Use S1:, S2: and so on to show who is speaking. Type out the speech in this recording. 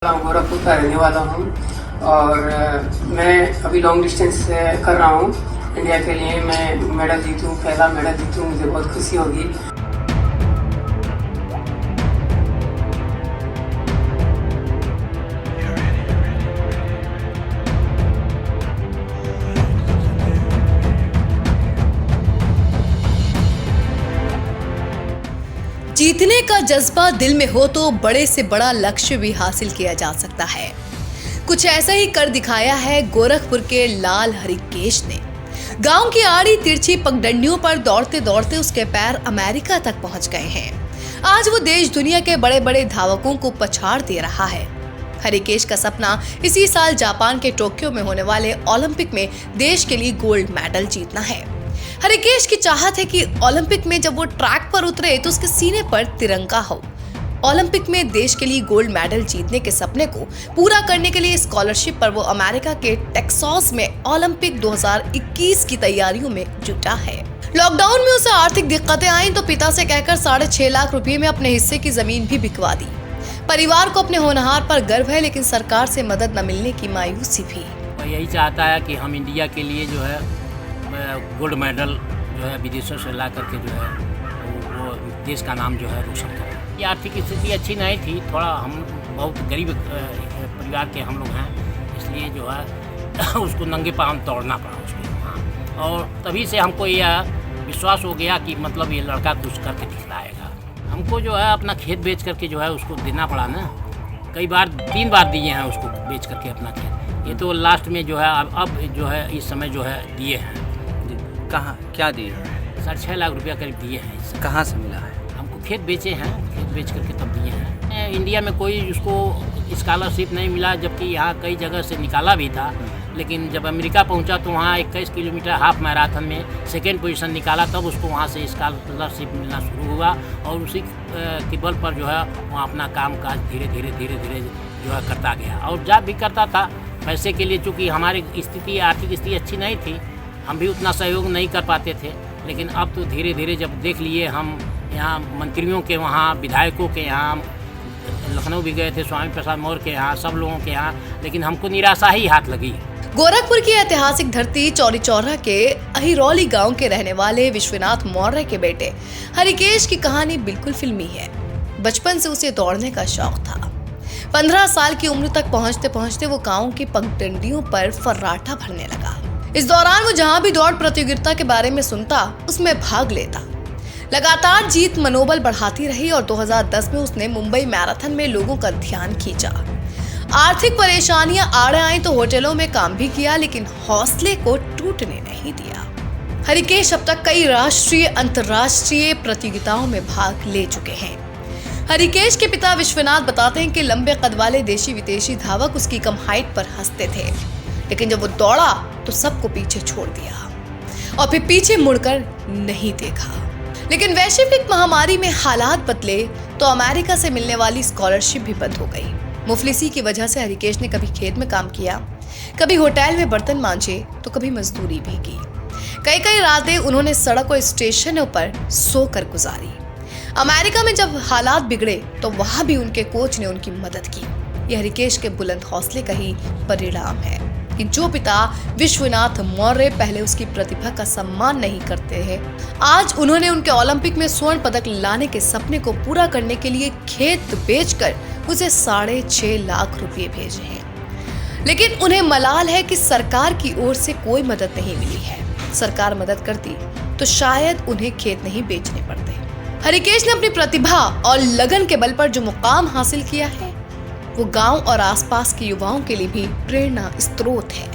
S1: गोरखपुर का रहने वाला हूँ और मैं अभी लॉन्ग डिस्टेंस कर रहा हूँ इंडिया के लिए। मैं मेडल जीतूँ, पहला मेडल जीतूँ, मुझे बहुत खुशी होगी।
S2: जीतने का जज्बा दिल में हो तो बड़े से बड़ा लक्ष्य भी हासिल किया जा सकता है। कुछ ऐसा ही कर दिखाया है गोरखपुर के लाल हरिकेश ने। गांव की आड़ी तिरछी पगडंडियों पर दौड़ते दौड़ते उसके पैर अमेरिका तक पहुंच गए हैं। आज वो देश दुनिया के बड़े बड़े धावकों को पछाड़ दे रहा है। हरिकेश का सपना इसी साल जापान के टोक्यो में होने वाले ओलंपिक में देश के लिए गोल्ड मेडल जीतना है। हरिकेश की चाहत है कि ओलंपिक में जब वो ट्रैक पर उतरे तो उसके सीने पर तिरंगा हो। ओलंपिक में देश के लिए गोल्ड मेडल जीतने के सपने को पूरा करने के लिए स्कॉलरशिप पर वो अमेरिका के टेक्सास में ओलंपिक 2021 की तैयारियों में जुटा है। लॉकडाउन में उसे आर्थिक दिक्कतें आई तो पिता से कहकर 6.5 लाख रुपए में अपने हिस्से की जमीन भी बिकवा दी। परिवार को अपने होनहार पर गर्व है, लेकिन सरकार से मदद न मिलने की मायूसी भी।
S3: यही चाहता है कि हम इंडिया के लिए जो है गोल्ड मेडल जो है विदेशों से ला करके जो है वो देश का नाम जो है रोशन करें। ये आर्थिक स्थिति अच्छी नहीं थी, थोड़ा हम बहुत गरीब परिवार के हम लोग हैं, इसलिए जो है उसको नंगे पाँव तोड़ना पड़ा उसको। हाँ, और तभी से हमको यह विश्वास हो गया कि मतलब ये लड़का कुछ करके दिखलाएगा। हमको जो है अपना खेत बेच करके जो है उसको देना पड़ा ना। कई बार 3 बार दिए हैं उसको बेच करके अपना खेत। ये तो लास्ट में जो है अब जो है इस समय जो है दिए हैं।
S4: कहाँ क्या दिए?
S3: 6.5 लाख रुपया करीब दिए हैं।
S4: कहाँ से मिला है?
S3: हमको खेत बेचे हैं, खेत बेच करके तब दिए हैं। इंडिया में कोई उसको स्कॉलरशिप नहीं मिला, जबकि यहाँ कई जगह से निकाला भी था। लेकिन जब अमेरिका पहुँचा तो वहाँ 21 किलोमीटर हाफ मैराथन में 2nd पोजीशन निकाला, तब उसको वहाँ से स्कॉलरशिप मिलना शुरू हुआ और उसी के बल पर जो है वहाँ अपना काम काज धीरे धीरे जो है करता गया। और जब भी करता था पैसे के लिए, चूँकि हमारी स्थिति आर्थिक स्थिति अच्छी नहीं थी, हम भी उतना सहयोग नहीं कर पाते थे। लेकिन अब तो धीरे धीरे जब देख लिए, हम यहाँ मंत्रियों के वहाँ, विधायकों के यहाँ, लखनऊ भी गए थे, स्वामी प्रसाद मौर्य के यहाँ, सब लोगों के यहाँ, लेकिन हमको निराशा ही हाथ लगी।
S2: गोरखपुर की ऐतिहासिक धरती चौरी चौरा के अहिरौली गांव के रहने वाले विश्वनाथ मौर्य के बेटे हरिकेश की कहानी बिल्कुल फिल्मी है। बचपन से उसे दौड़ने का शौक था। 15 साल की उम्र तक पहुंचते पहुंचते वो गाँव की पगडंडियों पर फर्राटा भरने लगा। इस दौरान वो जहां भी दौड़ प्रतियोगिता के बारे में सुनता उसमें भाग लेता। लगातार जीत मनोबल बढ़ाती रही और 2010 में उसने मुंबई मैराथन में लोगों का ध्यान खींचा। आर्थिक परेशानियां आड़े आई तो होटलों में काम भी किया, लेकिन हौसले को टूटने नहीं दिया। हरिकेश अब तक कई राष्ट्रीय अंतर्राष्ट्रीय प्रतियोगिताओं में भाग ले चुके हैं। हरिकेश के पिता विश्वनाथ बताते हैं कि लंबे कद वाले देशी विदेशी धावक उसकी कम हाइट पर हंसते थे, लेकिन जब वो दौड़ा तो सबको पीछे छोड़ दिया और फिर पीछे मुड़कर नहीं देखा। लेकिन वैश्विक महामारी में हालात बदले तो अमेरिका से मिलने वाली स्कॉलरशिप भी बंद हो गई। मुफलिसी की वजह से हरिकेश ने कभी खेत में काम किया, कभी होटल में बर्तन मांजे तो कभी मजदूरी भी की। कई रातें उन्होंने सड़क और स्टेशनों पर सोकर गुजारी। अमेरिका में जब हालात बिगड़े तो वहां भी उनके कोच ने उनकी मदद की। यह हरिकेश के बुलंद हौसले का ही परिणाम है कि जो पिता विश्वनाथ मौर्य पहले उसकी प्रतिभा का सम्मान नहीं करते हैं, आज उन्होंने उनके ओलंपिक में स्वर्ण पदक लाने के सपने को पूरा करने के लिए खेत बेचकर उसे 6.5 लाख रुपए भेजे हैं। लेकिन उन्हें मलाल है कि सरकार की ओर से कोई मदद नहीं मिली है। सरकार मदद करती तो शायद उन्हें खेत नहीं बेचने पड़ते। हरिकेश ने अपनी प्रतिभा और लगन के बल पर जो मुकाम हासिल किया है, वो गांव और आसपास के युवाओं के लिए भी प्रेरणा स्रोत है।